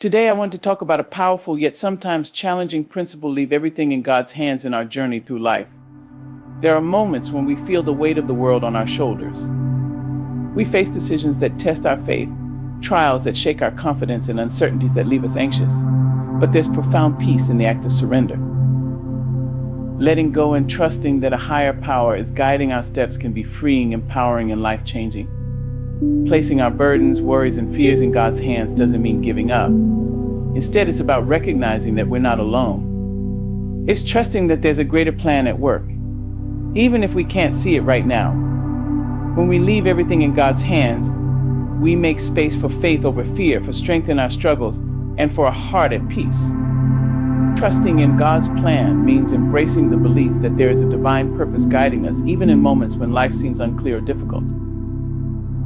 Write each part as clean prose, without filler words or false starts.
Today, I want to talk about a powerful yet sometimes challenging principle: leave everything in God's hands in our journey through life. There are moments when we feel the weight of the world on our shoulders. We face decisions that test our faith, trials that shake our confidence, and uncertainties that leave us anxious. But there's profound peace in the act of surrender. Letting go and trusting that a higher power is guiding our steps can be freeing, empowering, and life-changing. Placing our burdens, worries, and fears in God's hands doesn't mean giving up. Instead, it's about recognizing that we're not alone. It's trusting that there's a greater plan at work, even if we can't see it right now. When we leave everything in God's hands, we make space for faith over fear, for strength in our struggles, and for a heart at peace. Trusting in God's plan means embracing the belief that there is a divine purpose guiding us, even in moments when life seems unclear or difficult.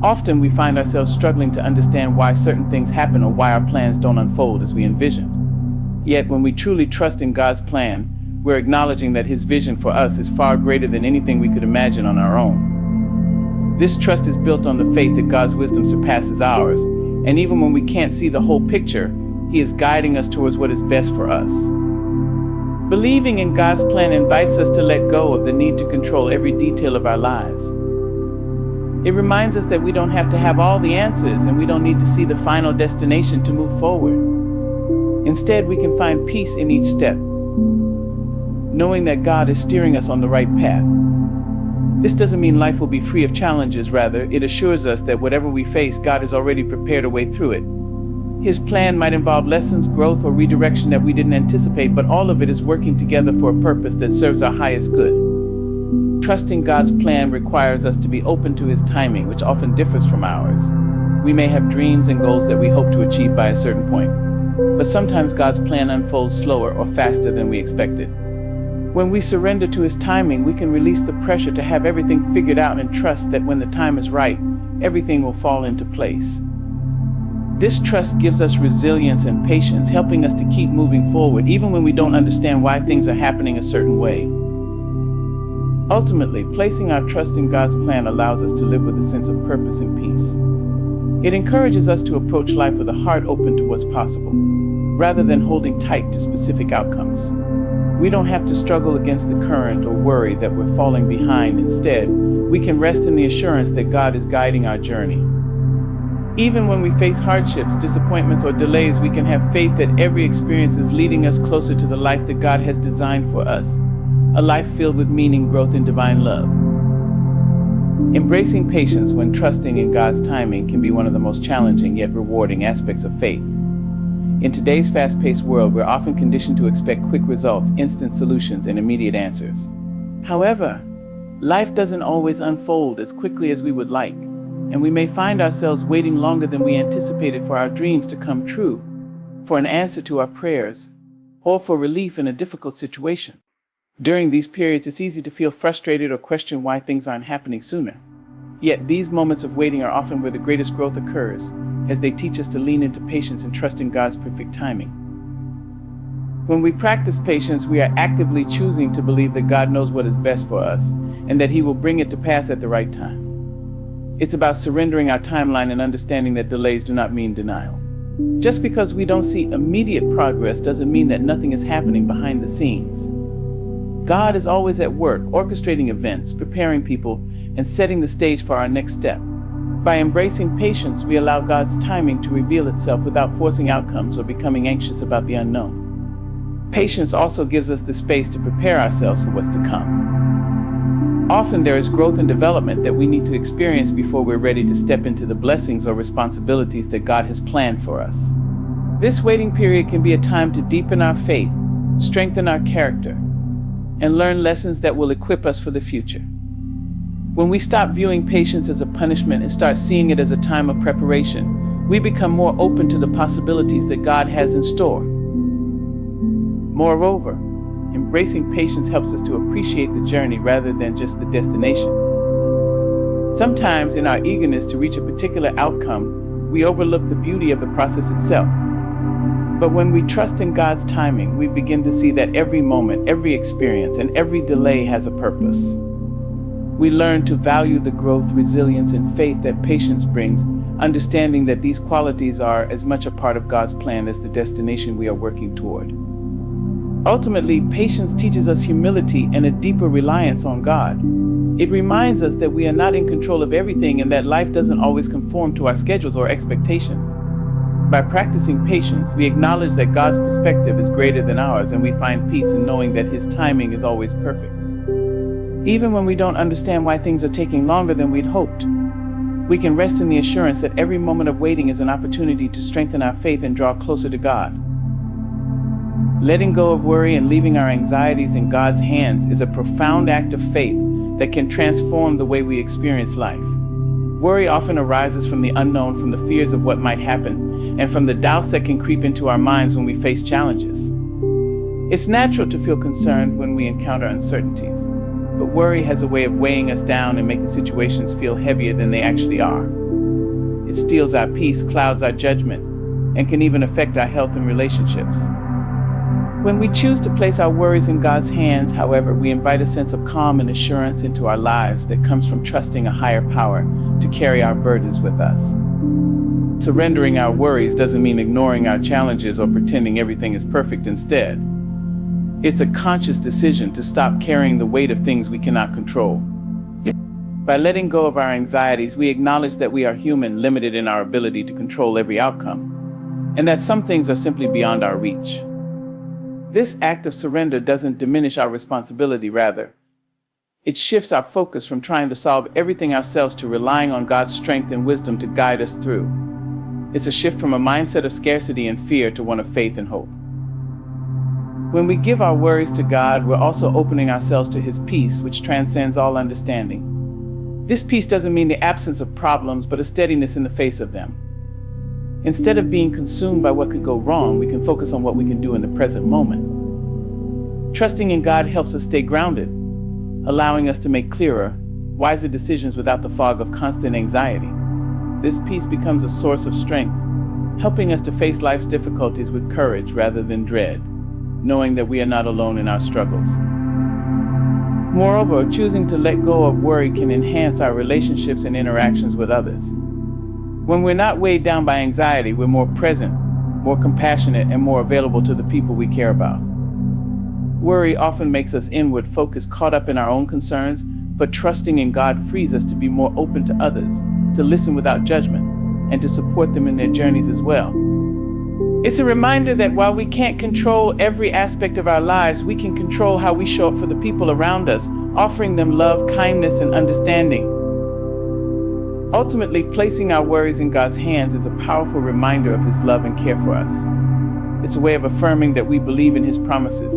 Often we find ourselves struggling to understand why certain things happen or why our plans don't unfold as we envisioned. Yet when we truly trust in God's plan, we're acknowledging that His vision for us is far greater than anything we could imagine on our own. This trust is built on the faith that God's wisdom surpasses ours, and even when we can't see the whole picture, He is guiding us towards what is best for us. Believing in God's plan invites us to let go of the need to control every detail of our lives. It reminds us that we don't have to have all the answers, and we don't need to see the final destination to move forward. Instead, we can find peace in each step, knowing that God is steering us on the right path. This doesn't mean life will be free of challenges. Rather, it assures us that whatever we face, God has already prepared a way through it. His plan might involve lessons, growth, or redirection that we didn't anticipate, but all of it is working together for a purpose that serves our highest good. Trusting God's plan requires us to be open to His timing, which often differs from ours. We may have dreams and goals that we hope to achieve by a certain point, but sometimes God's plan unfolds slower or faster than we expected. When we surrender to His timing, we can release the pressure to have everything figured out and trust that when the time is right, everything will fall into place. This trust gives us resilience and patience, helping us to keep moving forward, even when we don't understand why things are happening a certain way. Ultimately, placing our trust in God's plan allows us to live with a sense of purpose and peace. It encourages us to approach life with a heart open to what's possible, rather than holding tight to specific outcomes. We don't have to struggle against the current or worry that we're falling behind. Instead, we can rest in the assurance that God is guiding our journey. Even when we face hardships, disappointments, or delays, we can have faith that every experience is leading us closer to the life that God has designed for us. A life filled with meaning, growth, and divine love. Embracing patience when trusting in God's timing can be one of the most challenging yet rewarding aspects of faith. In today's fast-paced world, we're often conditioned to expect quick results, instant solutions, and immediate answers. However, life doesn't always unfold as quickly as we would like, and we may find ourselves waiting longer than we anticipated for our dreams to come true, for an answer to our prayers, or for relief in a difficult situation. During these periods, it's easy to feel frustrated or question why things aren't happening sooner. Yet these moments of waiting are often where the greatest growth occurs, as they teach us to lean into patience and trust in God's perfect timing. When we practice patience, we are actively choosing to believe that God knows what is best for us, and that He will bring it to pass at the right time. It's about surrendering our timeline and understanding that delays do not mean denial. Just because we don't see immediate progress doesn't mean that nothing is happening behind the scenes. God is always at work, orchestrating events, preparing people, and setting the stage for our next step. By embracing patience, we allow God's timing to reveal itself without forcing outcomes or becoming anxious about the unknown. Patience also gives us the space to prepare ourselves for what's to come. Often there is growth and development that we need to experience before we're ready to step into the blessings or responsibilities that God has planned for us. This waiting period can be a time to deepen our faith, strengthen our character, and learn lessons that will equip us for the future. When we stop viewing patience as a punishment and start seeing it as a time of preparation, we become more open to the possibilities that God has in store. Moreover, embracing patience helps us to appreciate the journey rather than just the destination. Sometimes, in our eagerness to reach a particular outcome, we overlook the beauty of the process itself. But when we trust in God's timing, we begin to see that every moment, every experience, and every delay has a purpose. We learn to value the growth, resilience, and faith that patience brings, understanding that these qualities are as much a part of God's plan as the destination we are working toward. Ultimately, patience teaches us humility and a deeper reliance on God. It reminds us that we are not in control of everything and that life doesn't always conform to our schedules or expectations. By practicing patience, we acknowledge that God's perspective is greater than ours, and we find peace in knowing that His timing is always perfect. Even when we don't understand why things are taking longer than we'd hoped, we can rest in the assurance that every moment of waiting is an opportunity to strengthen our faith and draw closer to God. Letting go of worry and leaving our anxieties in God's hands is a profound act of faith that can transform the way we experience life. Worry often arises from the unknown, from the fears of what might happen, and from the doubts that can creep into our minds when we face challenges. It's natural to feel concerned when we encounter uncertainties, but worry has a way of weighing us down and making situations feel heavier than they actually are. It steals our peace, clouds our judgment, and can even affect our health and relationships. When we choose to place our worries in God's hands, however, we invite a sense of calm and assurance into our lives that comes from trusting a higher power to carry our burdens with us. Surrendering our worries doesn't mean ignoring our challenges or pretending everything is perfect instead. It's a conscious decision to stop carrying the weight of things we cannot control. By letting go of our anxieties, we acknowledge that we are human, limited in our ability to control every outcome, and that some things are simply beyond our reach. This act of surrender doesn't diminish our responsibility, rather, it shifts our focus from trying to solve everything ourselves to relying on God's strength and wisdom to guide us through. It's a shift from a mindset of scarcity and fear to one of faith and hope. When we give our worries to God, we're also opening ourselves to His peace, which transcends all understanding. This peace doesn't mean the absence of problems, but a steadiness in the face of them. Instead of being consumed by what could go wrong, we can focus on what we can do in the present moment. Trusting in God helps us stay grounded, allowing us to make clearer, wiser decisions without the fog of constant anxiety. This peace becomes a source of strength, helping us to face life's difficulties with courage rather than dread, knowing that we are not alone in our struggles. Moreover, choosing to let go of worry can enhance our relationships and interactions with others. When we're not weighed down by anxiety, we're more present, more compassionate, and more available to the people we care about. Worry often makes us inward focused, caught up in our own concerns, but trusting in God frees us to be more open to others, to listen without judgment, and to support them in their journeys as well. It's a reminder that while we can't control every aspect of our lives, we can control how we show up for the people around us, offering them love, kindness, and understanding. Ultimately, placing our worries in God's hands is a powerful reminder of His love and care for us. It's a way of affirming that we believe in His promises,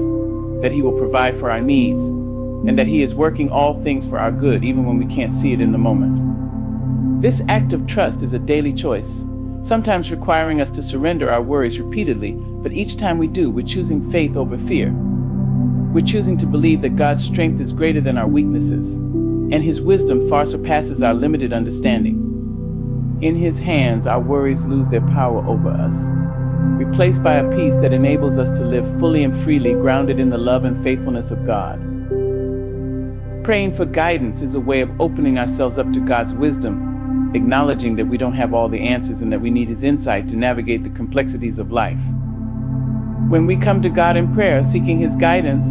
that He will provide for our needs, and that He is working all things for our good, even when we can't see it in the moment. This act of trust is a daily choice, sometimes requiring us to surrender our worries repeatedly, but each time we do, we're choosing faith over fear. We're choosing to believe that God's strength is greater than our weaknesses, and His wisdom far surpasses our limited understanding. In His hands, our worries lose their power over us, replaced by a peace that enables us to live fully and freely, grounded in the love and faithfulness of God. Praying for guidance is a way of opening ourselves up to God's wisdom, acknowledging that we don't have all the answers and that we need His insight to navigate the complexities of life. When we come to God in prayer, seeking His guidance,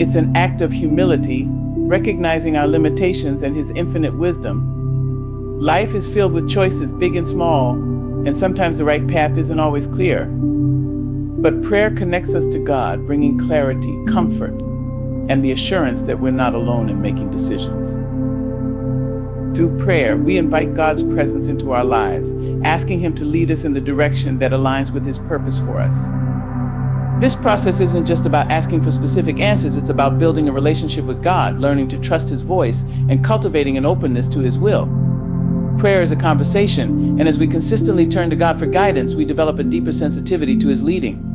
it's an act of humility, recognizing our limitations and His infinite wisdom. Life is filled with choices, big and small, and sometimes the right path isn't always clear. But prayer connects us to God, bringing clarity, comfort, and the assurance that we're not alone in making decisions. Through prayer, we invite God's presence into our lives, asking Him to lead us in the direction that aligns with His purpose for us. This process isn't just about asking for specific answers, it's about building a relationship with God, learning to trust His voice, and cultivating an openness to His will. Prayer is a conversation, and as we consistently turn to God for guidance, we develop a deeper sensitivity to His leading.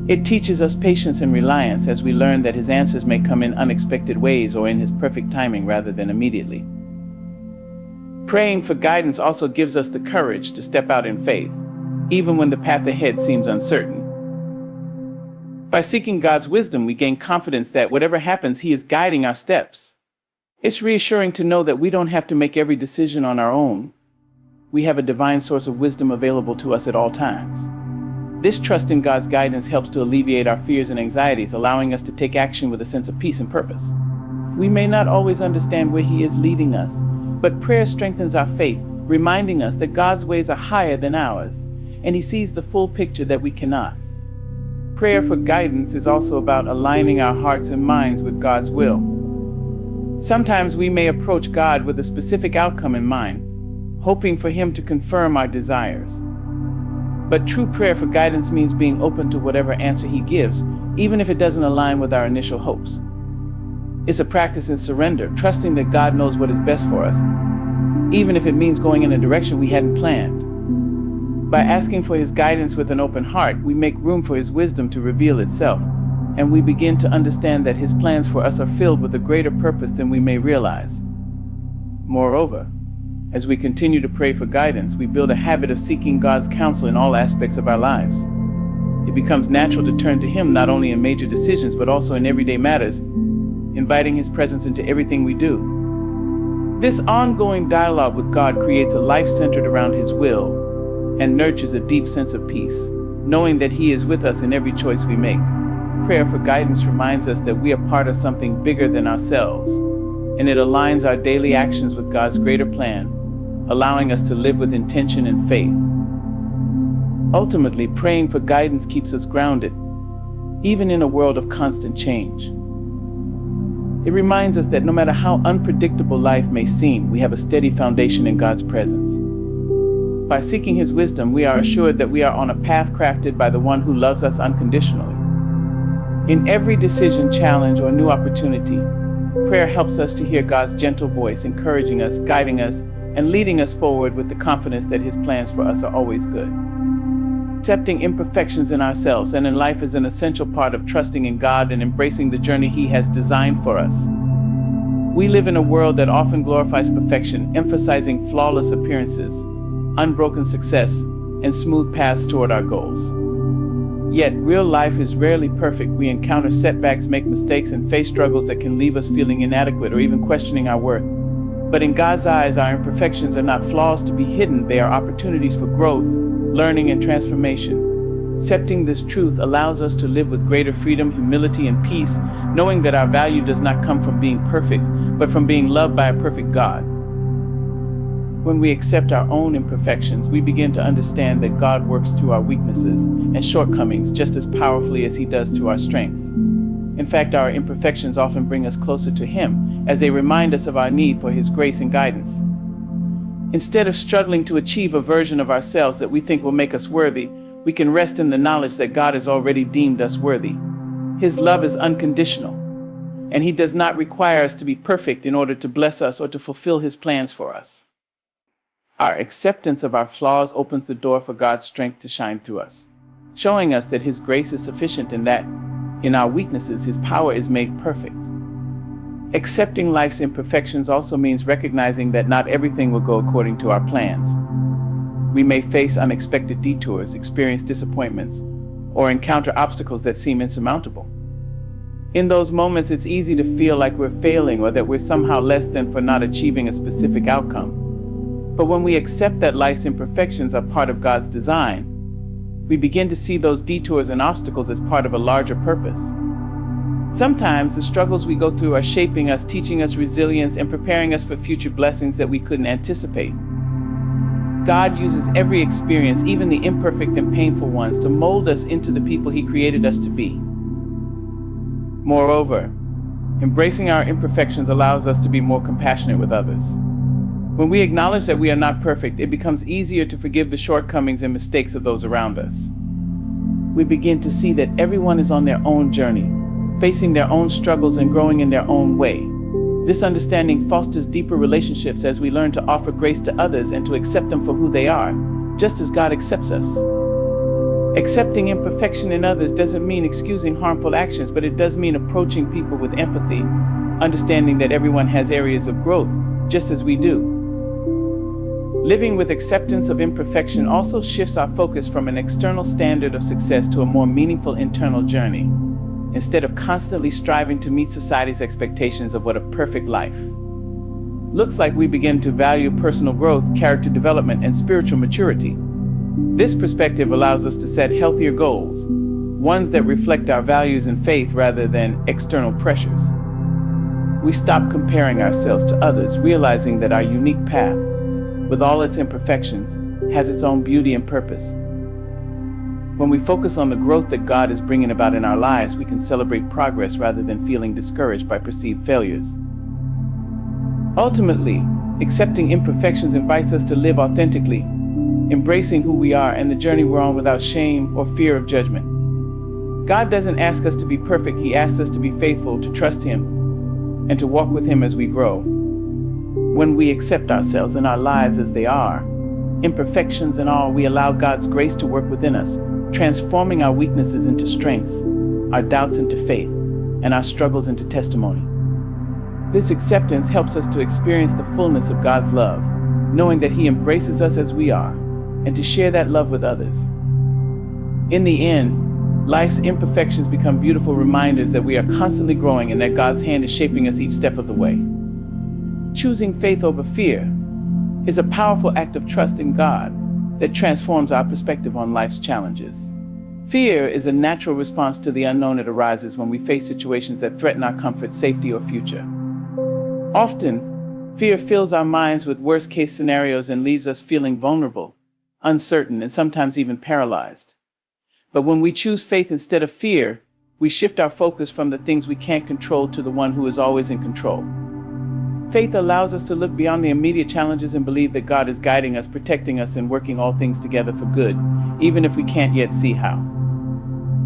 It teaches us patience and reliance as we learn that His answers may come in unexpected ways or in His perfect timing rather than immediately. Praying for guidance also gives us the courage to step out in faith, even when the path ahead seems uncertain. By seeking God's wisdom, we gain confidence that whatever happens, He is guiding our steps. It's reassuring to know that we don't have to make every decision on our own. we have a divine source of wisdom available to us at all times. This trust in God's guidance helps to alleviate our fears and anxieties, allowing us to take action with a sense of peace and purpose. We may not always understand where He is leading us, but prayer strengthens our faith, reminding us that God's ways are higher than ours, and He sees the full picture that we cannot. Prayer for guidance is also about aligning our hearts and minds with God's will. Sometimes we may approach God with a specific outcome in mind, hoping for Him to confirm our desires. But true prayer for guidance means being open to whatever answer He gives, even if it doesn't align with our initial hopes. It's a practice in surrender, trusting that God knows what is best for us, even if it means going in a direction we hadn't planned. By asking for His guidance with an open heart, we make room for His wisdom to reveal itself, and we begin to understand that His plans for us are filled with a greater purpose than we may realize. Moreover, as we continue to pray for guidance, we build a habit of seeking God's counsel in all aspects of our lives. It becomes natural to turn to Him not only in major decisions but also in everyday matters, inviting His presence into everything we do. This ongoing dialogue with God creates a life centered around His will and nurtures a deep sense of peace, knowing that He is with us in every choice we make. Prayer for guidance reminds us that we are part of something bigger than ourselves, and it aligns our daily actions with God's greater plan, allowing us to live with intention and faith. Ultimately, praying for guidance keeps us grounded, even in a world of constant change. It reminds us that no matter how unpredictable life may seem, we have a steady foundation in God's presence. By seeking His wisdom, we are assured that we are on a path crafted by the one who loves us unconditionally. In every decision, challenge, or new opportunity, prayer helps us to hear God's gentle voice, encouraging us, guiding us, and leading us forward with the confidence that His plans for us are always good. Accepting imperfections in ourselves and in life is an essential part of trusting in God and embracing the journey He has designed for us. We live in a world that often glorifies perfection, emphasizing flawless appearances, unbroken success, and smooth paths toward our goals. Yet, real life is rarely perfect. We encounter setbacks, make mistakes, and face struggles that can leave us feeling inadequate or even questioning our worth. But in God's eyes, our imperfections are not flaws to be hidden. They are opportunities for growth, learning, and transformation. Accepting this truth allows us to live with greater freedom, humility, and peace, knowing that our value does not come from being perfect, but from being loved by a perfect God. When we accept our own imperfections, we begin to understand that God works through our weaknesses and shortcomings just as powerfully as He does through our strengths. In fact, our imperfections often bring us closer to Him, as they remind us of our need for His grace and guidance. Instead of struggling to achieve a version of ourselves that we think will make us worthy, we can rest in the knowledge that God has already deemed us worthy. His love is unconditional, and He does not require us to be perfect in order to bless us or to fulfill His plans for us. Our acceptance of our flaws opens the door for God's strength to shine through us, showing us that His grace is sufficient and that, in our weaknesses, His power is made perfect. Accepting life's imperfections also means recognizing that not everything will go according to our plans. We may face unexpected detours, experience disappointments, or encounter obstacles that seem insurmountable. In those moments, it's easy to feel like we're failing or that we're somehow less than for not achieving a specific outcome. But when we accept that life's imperfections are part of God's design, we begin to see those detours and obstacles as part of a larger purpose. Sometimes the struggles we go through are shaping us, teaching us resilience, and preparing us for future blessings that we couldn't anticipate. God uses every experience, even the imperfect and painful ones, to mold us into the people He created us to be. Moreover, embracing our imperfections allows us to be more compassionate with others. When we acknowledge that we are not perfect, it becomes easier to forgive the shortcomings and mistakes of those around us. We begin to see that everyone is on their own journey, facing their own struggles and growing in their own way. This understanding fosters deeper relationships as we learn to offer grace to others and to accept them for who they are, just as God accepts us. Accepting imperfection in others doesn't mean excusing harmful actions, but it does mean approaching people with empathy, understanding that everyone has areas of growth, just as we do. Living with acceptance of imperfection also shifts our focus from an external standard of success to a more meaningful internal journey, instead of constantly striving to meet society's expectations of what a perfect life looks like we begin to value personal growth, character development, and spiritual maturity. This perspective allows us to set healthier goals, ones that reflect our values and faith rather than external pressures. We stop comparing ourselves to others, realizing that our unique path, with all its imperfections, has its own beauty and purpose. When we focus on the growth that God is bringing about in our lives, we can celebrate progress rather than feeling discouraged by perceived failures. Ultimately, accepting imperfections invites us to live authentically, embracing who we are and the journey we're on without shame or fear of judgment. God doesn't ask us to be perfect. He asks us to be faithful, to trust Him, and to walk with Him as we grow. When we accept ourselves and our lives as they are, imperfections and all, we allow God's grace to work within us, transforming our weaknesses into strengths, our doubts into faith, and our struggles into testimony. This acceptance helps us to experience the fullness of God's love, knowing that He embraces us as we are, and to share that love with others. In the end, life's imperfections become beautiful reminders that we are constantly growing and that God's hand is shaping us each step of the way. Choosing faith over fear is a powerful act of trust in God that transforms our perspective on life's challenges. Fear is a natural response to the unknown that arises when we face situations that threaten our comfort, safety, or future. Often, fear fills our minds with worst-case scenarios and leaves us feeling vulnerable, uncertain, and sometimes even paralyzed. But when we choose faith instead of fear, we shift our focus from the things we can't control to the one who is always in control. Faith allows us to look beyond the immediate challenges and believe that God is guiding us, protecting us, and working all things together for good, even if we can't yet see how.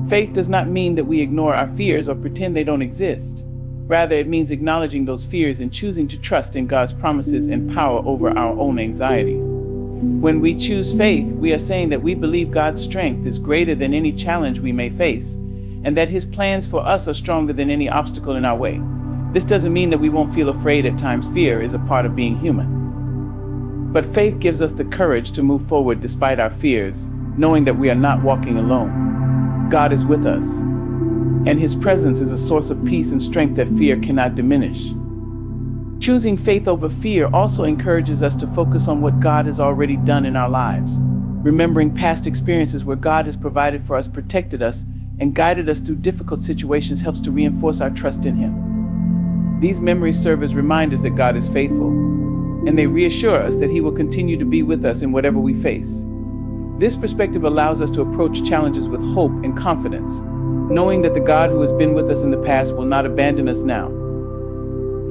Faith does not mean that we ignore our fears or pretend they don't exist. Rather, it means acknowledging those fears and choosing to trust in God's promises and power over our own anxieties. When we choose faith, we are saying that we believe God's strength is greater than any challenge we may face, and that His plans for us are stronger than any obstacle in our way. This doesn't mean that we won't feel afraid at times. Fear is a part of being human. But faith gives us the courage to move forward despite our fears, knowing that we are not walking alone. God is with us, and His presence is a source of peace and strength that fear cannot diminish. Choosing faith over fear also encourages us to focus on what God has already done in our lives. Remembering past experiences where God has provided for us, protected us, and guided us through difficult situations helps to reinforce our trust in Him. These memories serve as reminders that God is faithful, and they reassure us that He will continue to be with us in whatever we face. This perspective allows us to approach challenges with hope and confidence, knowing that the God who has been with us in the past will not abandon us now.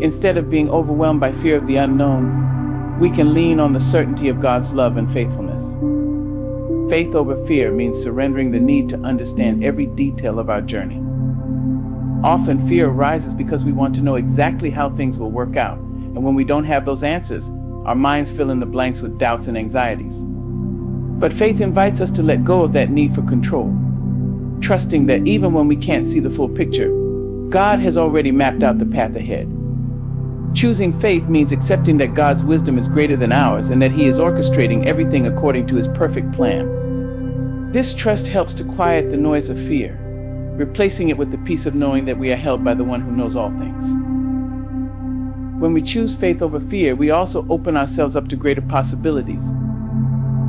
Instead of being overwhelmed by fear of the unknown, we can lean on the certainty of God's love and faithfulness. Faith over fear means surrendering the need to understand every detail of our journey. Often fear arises because we want to know exactly how things will work out, and when we don't have those answers, our minds fill in the blanks with doubts and anxieties. But faith invites us to let go of that need for control, trusting that even when we can't see the full picture, God has already mapped out the path ahead. Choosing faith means accepting that God's wisdom is greater than ours and that He is orchestrating everything according to His perfect plan. This trust helps to quiet the noise of fear, replacing it with the peace of knowing that we are held by the one who knows all things. When we choose faith over fear, we also open ourselves up to greater possibilities.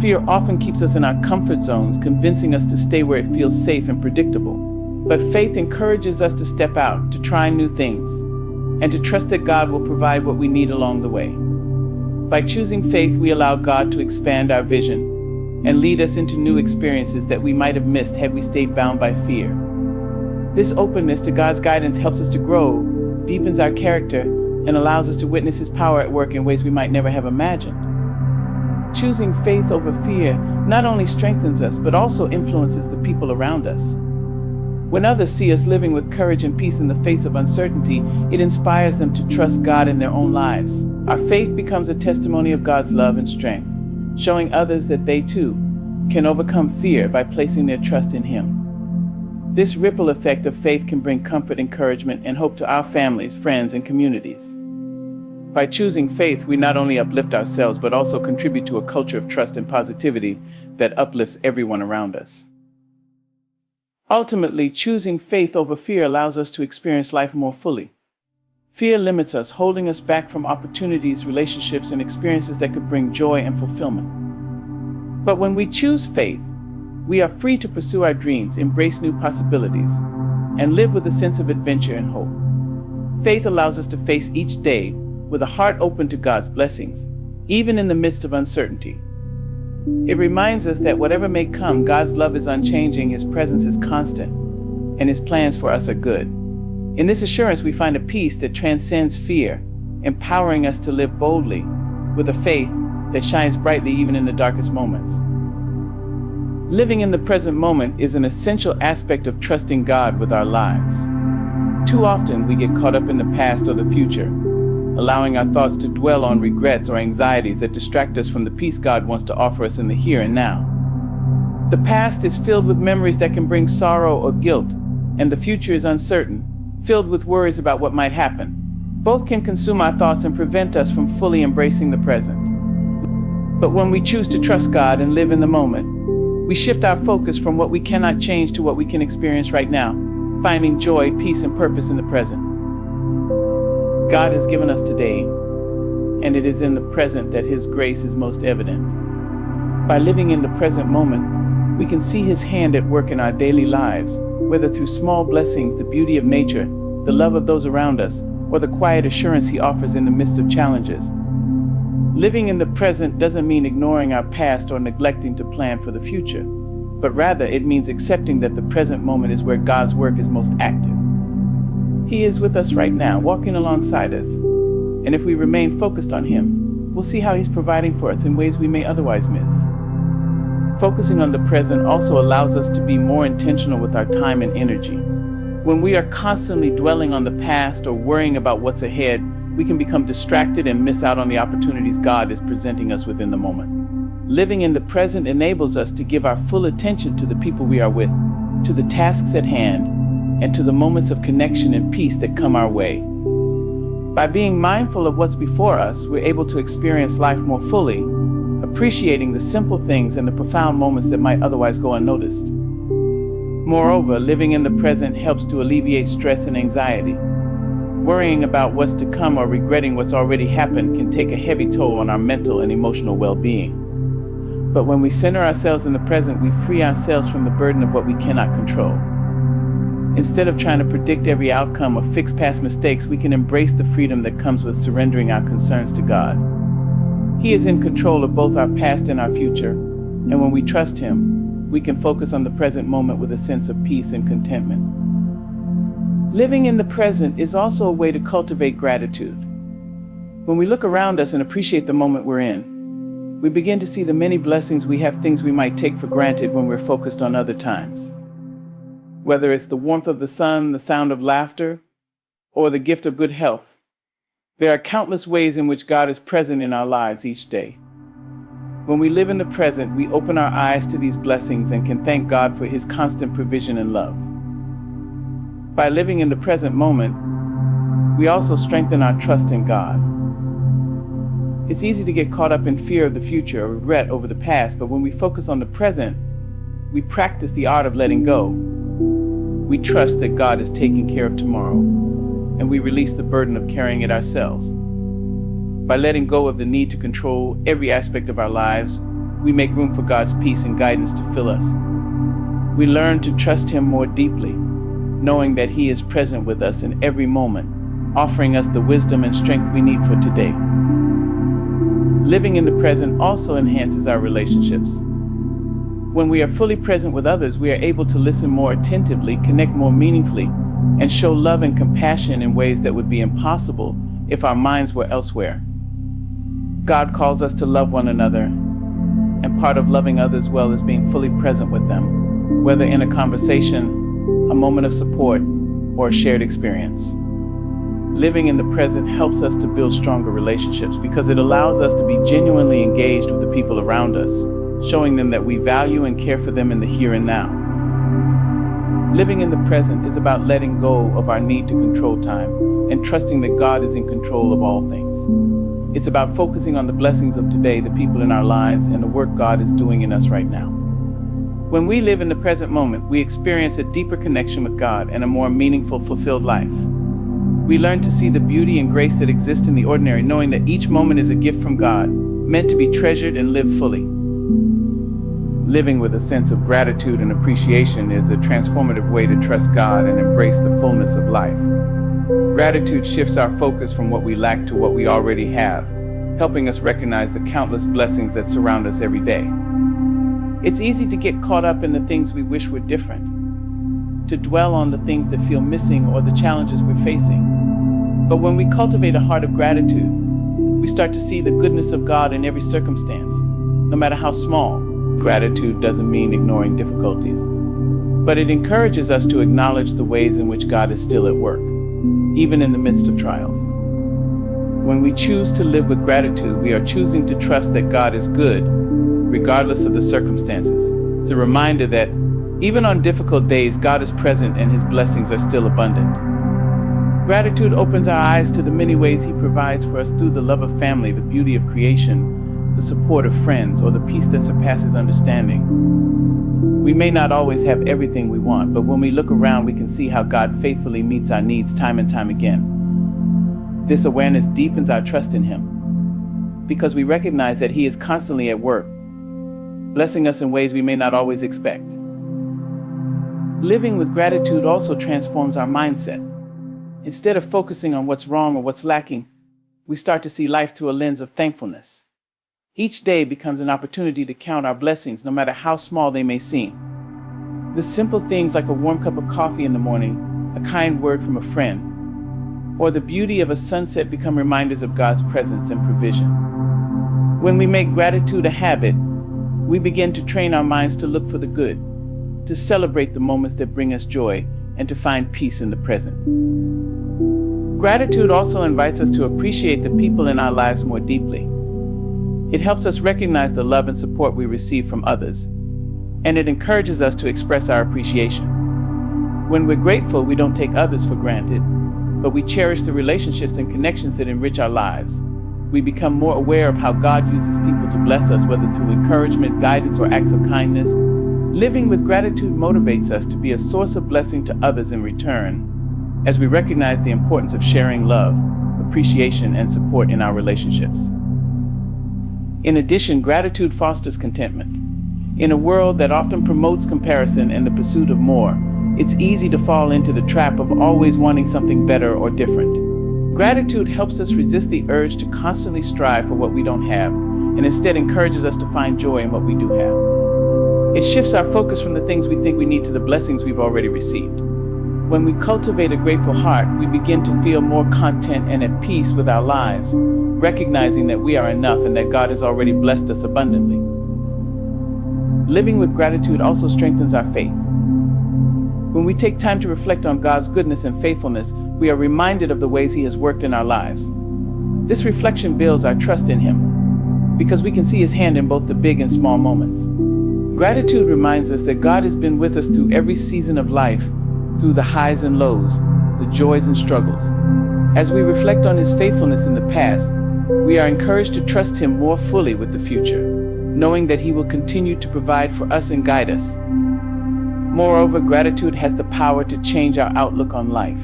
Fear often keeps us in our comfort zones, convincing us to stay where it feels safe and predictable. But faith encourages us to step out, to try new things, and to trust that God will provide what we need along the way. By choosing faith, we allow God to expand our vision and lead us into new experiences that we might have missed had we stayed bound by fear. This openness to God's guidance helps us to grow, deepens our character, and allows us to witness His power at work in ways we might never have imagined. Choosing faith over fear not only strengthens us, but also influences the people around us. When others see us living with courage and peace in the face of uncertainty, it inspires them to trust God in their own lives. Our faith becomes a testimony of God's love and strength, showing others that they too can overcome fear by placing their trust in Him. This ripple effect of faith can bring comfort, encouragement, and hope to our families, friends, and communities. By choosing faith, we not only uplift ourselves, but also contribute to a culture of trust and positivity that uplifts everyone around us. Ultimately, choosing faith over fear allows us to experience life more fully. Fear limits us, holding us back from opportunities, relationships, and experiences that could bring joy and fulfillment. But when we choose faith, we are free to pursue our dreams, embrace new possibilities, and live with a sense of adventure and hope. Faith allows us to face each day with a heart open to God's blessings, even in the midst of uncertainty. It reminds us that whatever may come, God's love is unchanging, His presence is constant, and His plans for us are good. In this assurance, we find a peace that transcends fear, empowering us to live boldly with a faith that shines brightly even in the darkest moments. Living in the present moment is an essential aspect of trusting God with our lives. Too often, we get caught up in the past or the future, allowing our thoughts to dwell on regrets or anxieties that distract us from the peace God wants to offer us in the here and now. The past is filled with memories that can bring sorrow or guilt, and the future is uncertain, filled with worries about what might happen. Both can consume our thoughts and prevent us from fully embracing the present. But when we choose to trust God and live in the moment, we shift our focus from what we cannot change to what we can experience right now, finding joy, peace, and purpose in the present. God has given us today, and it is in the present that His grace is most evident. By living in the present moment, we can see His hand at work in our daily lives, whether through small blessings, the beauty of nature, the love of those around us, or the quiet assurance He offers in the midst of challenges. Living in the present doesn't mean ignoring our past or neglecting to plan for the future, but rather it means accepting that the present moment is where God's work is most active. He is with us right now, walking alongside us, and if we remain focused on Him, we'll see how He's providing for us in ways we may otherwise miss. Focusing on the present also allows us to be more intentional with our time and energy. When we are constantly dwelling on the past or worrying about what's ahead, we can become distracted and miss out on the opportunities God is presenting us with in the moment. Living in the present enables us to give our full attention to the people we are with, to the tasks at hand, and to the moments of connection and peace that come our way. By being mindful of what's before us, we're able to experience life more fully, appreciating the simple things and the profound moments that might otherwise go unnoticed. Moreover, living in the present helps to alleviate stress and anxiety. Worrying about what's to come or regretting what's already happened can take a heavy toll on our mental and emotional well-being. But when we center ourselves in the present, we free ourselves from the burden of what we cannot control. Instead of trying to predict every outcome or fix past mistakes, we can embrace the freedom that comes with surrendering our concerns to God. He is in control of both our past and our future, and when we trust Him, we can focus on the present moment with a sense of peace and contentment. Living in the present is also a way to cultivate gratitude. When we look around us and appreciate the moment we're in, we begin to see the many blessings we have, things we might take for granted when we're focused on other times. Whether it's the warmth of the sun, the sound of laughter, or the gift of good health, there are countless ways in which God is present in our lives each day. When we live in the present, we open our eyes to these blessings and can thank God for His constant provision and love. By living in the present moment, we also strengthen our trust in God. It's easy to get caught up in fear of the future or regret over the past, but when we focus on the present, we practice the art of letting go. We trust that God is taking care of tomorrow, and we release the burden of carrying it ourselves. By letting go of the need to control every aspect of our lives, we make room for God's peace and guidance to fill us. We learn to trust Him more deeply, knowing that He is present with us in every moment, offering us the wisdom and strength we need for today. Living in the present also enhances our relationships. When we are fully present with others, we are able to listen more attentively, connect more meaningfully, and show love and compassion in ways that would be impossible if our minds were elsewhere. God calls us to love one another, and part of loving others well is being fully present with them, whether in a conversation, a moment of support, or a shared experience. Living in the present helps us to build stronger relationships because it allows us to be genuinely engaged with the people around us, showing them that we value and care for them in the here and now. Living in the present is about letting go of our need to control time and trusting that God is in control of all things. It's about focusing on the blessings of today, the people in our lives, and the work God is doing in us right now. When we live in the present moment, we experience a deeper connection with God and a more meaningful, fulfilled life. We learn to see the beauty and grace that exist in the ordinary, knowing that each moment is a gift from God, meant to be treasured and lived fully. Living with a sense of gratitude and appreciation is a transformative way to trust God and embrace the fullness of life. Gratitude shifts our focus from what we lack to what we already have, helping us recognize the countless blessings that surround us every day. It's easy to get caught up in the things we wish were different, to dwell on the things that feel missing or the challenges we're facing. But when we cultivate a heart of gratitude, we start to see the goodness of God in every circumstance, no matter how small. Gratitude doesn't mean ignoring difficulties, but it encourages us to acknowledge the ways in which God is still at work, even in the midst of trials. When we choose to live with gratitude, we are choosing to trust that God is good, regardless of the circumstances. It's a reminder that even on difficult days, God is present and His blessings are still abundant. Gratitude opens our eyes to the many ways He provides for us through the love of family, the beauty of creation, the support of friends, or the peace that surpasses understanding. We may not always have everything we want, but when we look around, we can see how God faithfully meets our needs time and time again. This awareness deepens our trust in Him, because we recognize that He is constantly at work, blessing us in ways we may not always expect. Living with gratitude also transforms our mindset. Instead of focusing on what's wrong or what's lacking, we start to see life through a lens of thankfulness. Each day becomes an opportunity to count our blessings, no matter how small they may seem. The simple things like a warm cup of coffee in the morning, a kind word from a friend, or the beauty of a sunset become reminders of God's presence and provision. When we make gratitude a habit, we begin to train our minds to look for the good, to celebrate the moments that bring us joy, and to find peace in the present. Gratitude also invites us to appreciate the people in our lives more deeply. It helps us recognize the love and support we receive from others, and it encourages us to express our appreciation. When we're grateful, we don't take others for granted, but we cherish the relationships and connections that enrich our lives. We become more aware of how God uses people to bless us, whether through encouragement, guidance, or acts of kindness. Living with gratitude motivates us to be a source of blessing to others in return, as we recognize the importance of sharing love, appreciation, and support in our relationships. In addition, gratitude fosters contentment. In a world that often promotes comparison and the pursuit of more, it's easy to fall into the trap of always wanting something better or different. Gratitude helps us resist the urge to constantly strive for what we don't have, and instead encourages us to find joy in what we do have. It shifts our focus from the things we think we need to the blessings we've already received. When we cultivate a grateful heart, we begin to feel more content and at peace with our lives, recognizing that we are enough and that God has already blessed us abundantly. Living with gratitude also strengthens our faith. When we take time to reflect on God's goodness and faithfulness, we are reminded of the ways He has worked in our lives. This reflection builds our trust in Him, because we can see His hand in both the big and small moments. Gratitude reminds us that God has been with us through every season of life, through the highs and lows, the joys and struggles. As we reflect on His faithfulness in the past, we are encouraged to trust Him more fully with the future, knowing that He will continue to provide for us and guide us. Moreover, gratitude has the power to change our outlook on life.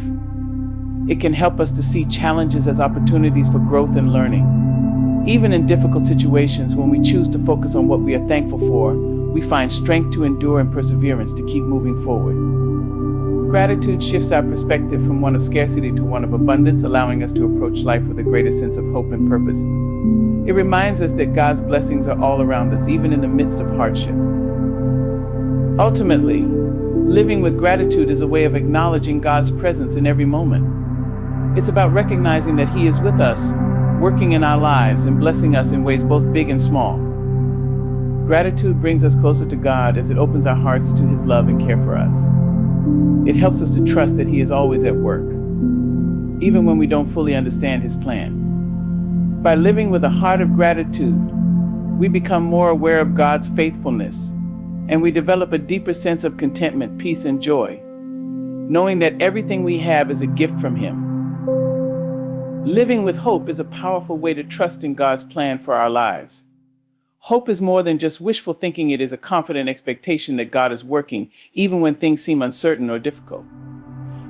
It can help us to see challenges as opportunities for growth and learning. Even in difficult situations, when we choose to focus on what we are thankful for, we find strength to endure and perseverance to keep moving forward. Gratitude shifts our perspective from one of scarcity to one of abundance, allowing us to approach life with a greater sense of hope and purpose. It reminds us that God's blessings are all around us, even in the midst of hardship. Ultimately, living with gratitude is a way of acknowledging God's presence in every moment. It's about recognizing that He is with us, working in our lives and blessing us in ways both big and small. Gratitude brings us closer to God as it opens our hearts to His love and care for us. It helps us to trust that He is always at work, even when we don't fully understand His plan. By living with a heart of gratitude, we become more aware of God's faithfulness, and we develop a deeper sense of contentment, peace, and joy, knowing that everything we have is a gift from Him. Living with hope is a powerful way to trust in God's plan for our lives. Hope is more than just wishful thinking. It is a confident expectation that God is working, even when things seem uncertain or difficult.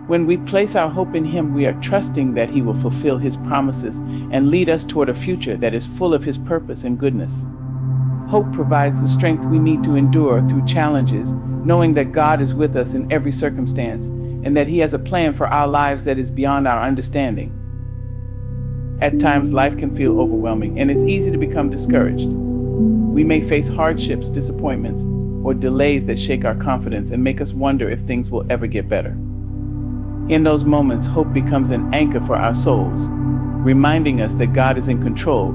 When we place our hope in Him, we are trusting that He will fulfill His promises and lead us toward a future that is full of His purpose and goodness. Hope provides the strength we need to endure through challenges, knowing that God is with us in every circumstance and that He has a plan for our lives that is beyond our understanding. At times, life can feel overwhelming, and it's easy to become discouraged. We may face hardships, disappointments, or delays that shake our confidence and make us wonder if things will ever get better. In those moments, hope becomes an anchor for our souls, reminding us that God is in control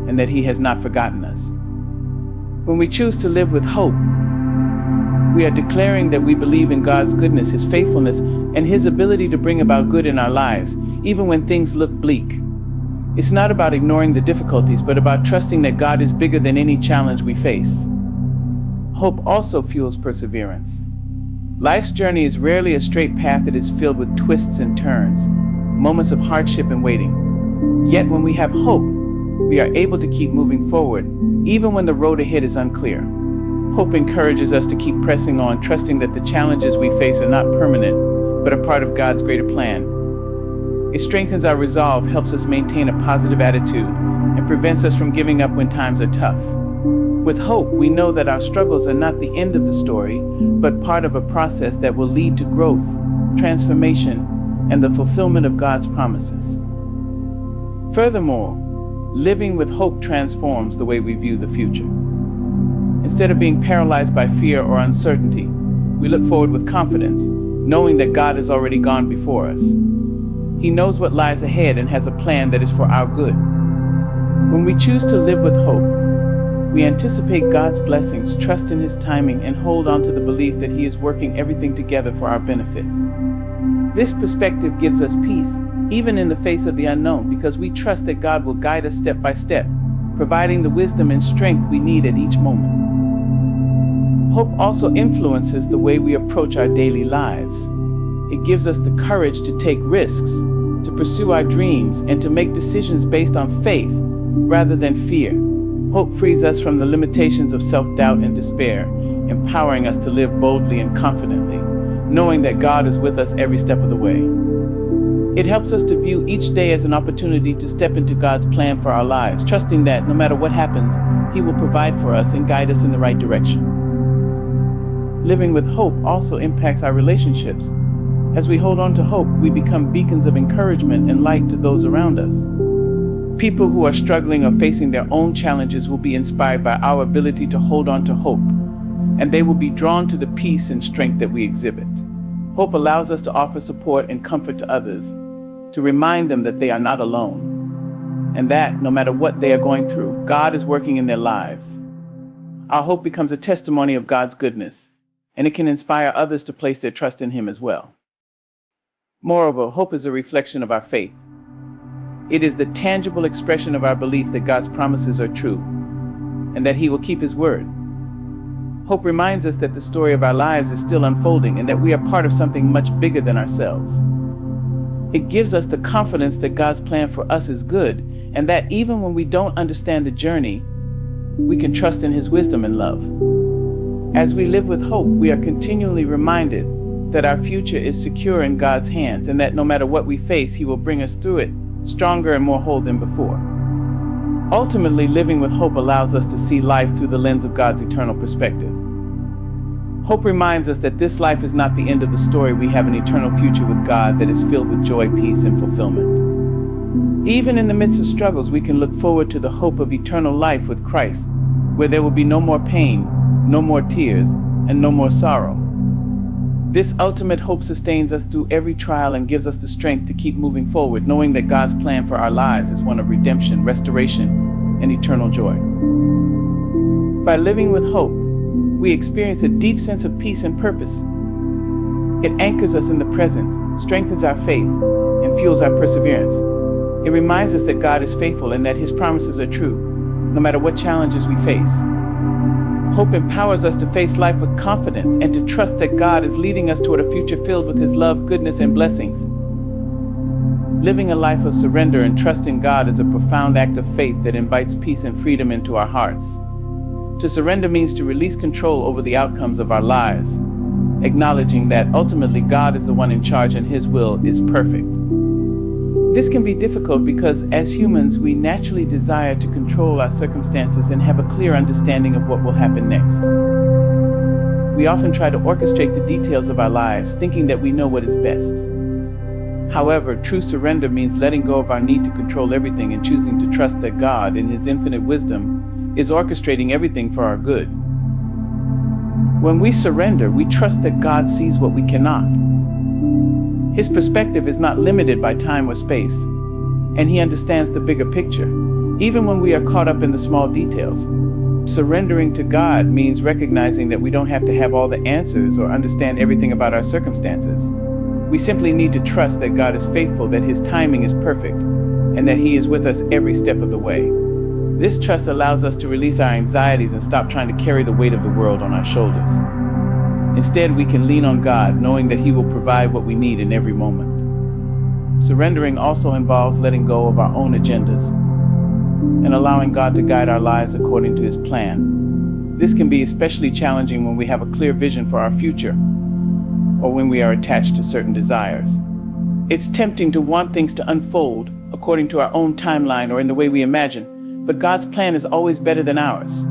and that He has not forgotten us. When we choose to live with hope, we are declaring that we believe in God's goodness, His faithfulness, and His ability to bring about good in our lives, even when things look bleak. It's not about ignoring the difficulties, but about trusting that God is bigger than any challenge we face. Hope also fuels perseverance. Life's journey is rarely a straight path. It is filled with twists and turns, moments of hardship and waiting. Yet when we have hope, we are able to keep moving forward, even when the road ahead is unclear. Hope encourages us to keep pressing on, trusting that the challenges we face are not permanent, but a part of God's greater plan. It strengthens our resolve, helps us maintain a positive attitude, and prevents us from giving up when times are tough. With hope, we know that our struggles are not the end of the story, but part of a process that will lead to growth, transformation, and the fulfillment of God's promises. Furthermore, living with hope transforms the way we view the future. Instead of being paralyzed by fear or uncertainty, we look forward with confidence, knowing that God has already gone before us. He knows what lies ahead and has a plan that is for our good. When we choose to live with hope, we anticipate God's blessings, trust in His timing, and hold on to the belief that He is working everything together for our benefit. This perspective gives us peace, even in the face of the unknown, because we trust that God will guide us step by step, providing the wisdom and strength we need at each moment. Hope also influences the way we approach our daily lives. It gives us the courage to take risks, to pursue our dreams, and to make decisions based on faith rather than fear. Hope frees us from the limitations of self-doubt and despair, empowering us to live boldly and confidently, knowing that God is with us every step of the way. It helps us to view each day as an opportunity to step into God's plan for our lives, trusting that no matter what happens, He will provide for us and guide us in the right direction. Living with hope also impacts our relationships. As we hold on to hope, we become beacons of encouragement and light to those around us. People who are struggling or facing their own challenges will be inspired by our ability to hold on to hope, and they will be drawn to the peace and strength that we exhibit. Hope allows us to offer support and comfort to others, to remind them that they are not alone, and that, no matter what they are going through, God is working in their lives. Our hope becomes a testimony of God's goodness, and it can inspire others to place their trust in Him as well. Moreover, hope is a reflection of our faith. It is the tangible expression of our belief that God's promises are true, and that He will keep His word. Hope reminds us that the story of our lives is still unfolding and that we are part of something much bigger than ourselves. It gives us the confidence that God's plan for us is good, and that even when we don't understand the journey, we can trust in His wisdom and love. As we live with hope, we are continually reminded that our future is secure in God's hands, and that no matter what we face, He will bring us through it, stronger and more whole than before. Ultimately, living with hope allows us to see life through the lens of God's eternal perspective. Hope reminds us that this life is not the end of the story. We have an eternal future with God that is filled with joy, peace, and fulfillment. Even in the midst of struggles, we can look forward to the hope of eternal life with Christ, where there will be no more pain, no more tears, and no more sorrow. This ultimate hope sustains us through every trial and gives us the strength to keep moving forward, knowing that God's plan for our lives is one of redemption, restoration, and eternal joy. By living with hope, we experience a deep sense of peace and purpose. It anchors us in the present, strengthens our faith, and fuels our perseverance. It reminds us that God is faithful and that His promises are true, no matter what challenges we face. Hope empowers us to face life with confidence and to trust that God is leading us toward a future filled with His love, goodness, and blessings. Living a life of surrender and trust in God is a profound act of faith that invites peace and freedom into our hearts. To surrender means to release control over the outcomes of our lives acknowledging that ultimately God is the one in charge and His will is perfect. This can be difficult because as humans, we naturally desire to control our circumstances and have a clear understanding of what will happen next. We often try to orchestrate the details of our lives, thinking that we know what is best. However, true surrender means letting go of our need to control everything and choosing to trust that God, in His infinite wisdom, is orchestrating everything for our good. When we surrender, we trust that God sees what we cannot. His perspective is not limited by time or space, and He understands the bigger picture, even when we are caught up in the small details. Surrendering to God means recognizing that we don't have to have all the answers or understand everything about our circumstances. We simply need to trust that God is faithful, that His timing is perfect, and that He is with us every step of the way. This trust allows us to release our anxieties and stop trying to carry the weight of the world on our shoulders. Instead, we can lean on God, knowing that He will provide what we need in every moment. Surrendering also involves letting go of our own agendas and allowing God to guide our lives according to His plan. This can be especially challenging when we have a clear vision for our future or when we are attached to certain desires. It's tempting to want things to unfold according to our own timeline or in the way we imagine, but God's plan is always better than ours.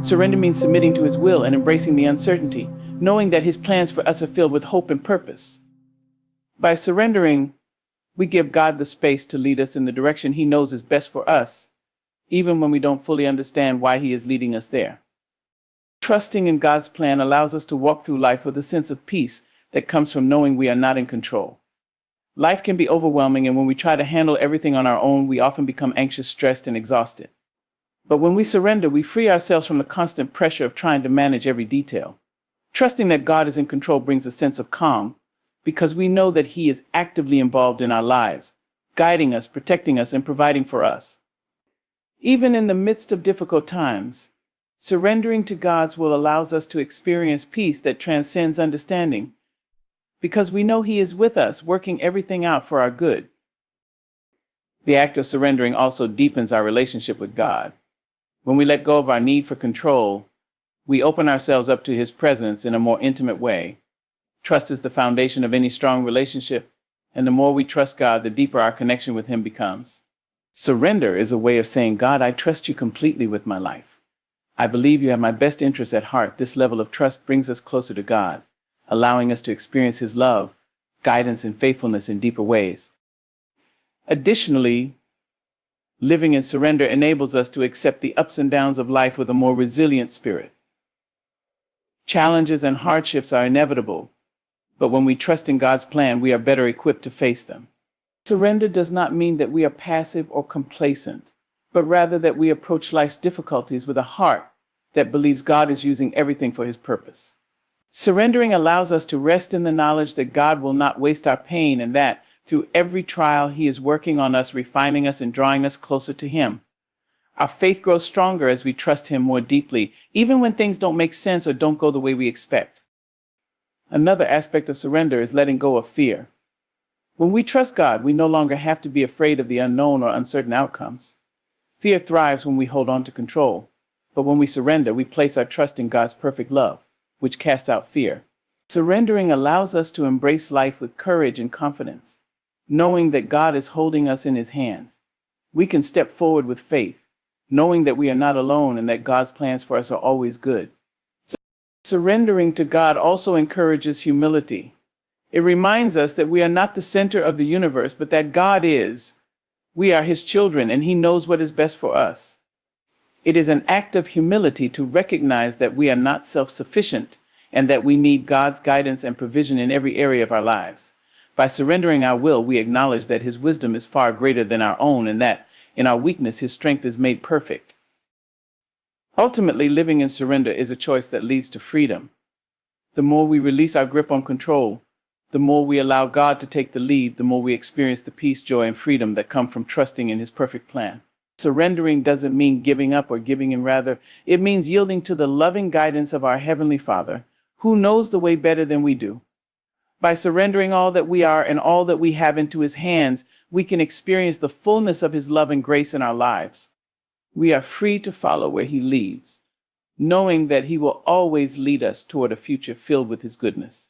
Surrender means submitting to His will and embracing the uncertainty, knowing that His plans for us are filled with hope and purpose. By surrendering, we give God the space to lead us in the direction He knows is best for us, even when we don't fully understand why He is leading us there. Trusting in God's plan allows us to walk through life with a sense of peace that comes from knowing we are not in control. Life can be overwhelming, and when we try to handle everything on our own, we often become anxious, stressed, and exhausted. But when we surrender, we free ourselves from the constant pressure of trying to manage every detail. Trusting that God is in control brings a sense of calm, because we know that He is actively involved in our lives, guiding us, protecting us, and providing for us. Even in the midst of difficult times, surrendering to God's will allows us to experience peace that transcends understanding, because we know He is with us, working everything out for our good. The act of surrendering also deepens our relationship with God. When we let go of our need for control, we open ourselves up to His presence in a more intimate way. Trust is the foundation of any strong relationship, and the more we trust God, the deeper our connection with Him becomes. Surrender is a way of saying, God, I trust You completely with my life. I believe You have my best interests at heart. This level of trust brings us closer to God, allowing us to experience His love, guidance, and faithfulness in deeper ways. Additionally, living in surrender enables us to accept the ups and downs of life with a more resilient spirit. Challenges and hardships are inevitable, but when we trust in God's plan, we are better equipped to face them. Surrender does not mean that we are passive or complacent, but rather that we approach life's difficulties with a heart that believes God is using everything for His purpose. Surrendering allows us to rest in the knowledge that God will not waste our pain, and that through every trial He is working on us, refining us, and drawing us closer to Him. Our faith grows stronger as we trust Him more deeply, even when things don't make sense or don't go the way we expect. Another aspect of surrender is letting go of fear. When we trust God, we no longer have to be afraid of the unknown or uncertain outcomes. Fear thrives when we hold on to control, but when we surrender, we place our trust in God's perfect love, which casts out fear. Surrendering allows us to embrace life with courage and confidence, knowing that God is holding us in His hands. We can step forward with faith, knowing that we are not alone and that God's plans for us are always good. Surrendering to God also encourages humility. It reminds us that we are not the center of the universe, but that God is. We are His children, and He knows what is best for us. It is an act of humility to recognize that we are not self-sufficient and that we need God's guidance and provision in every area of our lives. By surrendering our will, we acknowledge that His wisdom is far greater than our own, and that in our weakness, His strength is made perfect. Ultimately, living in surrender is a choice that leads to freedom. The more we release our grip on control, the more we allow God to take the lead, the more we experience the peace, joy, and freedom that come from trusting in His perfect plan. Surrendering doesn't mean giving up or giving in, rather, it means yielding to the loving guidance of our Heavenly Father, who knows the way better than we do. By surrendering all that we are and all that we have into His hands, we can experience the fullness of His love and grace in our lives. We are free to follow where He leads, knowing that He will always lead us toward a future filled with His goodness.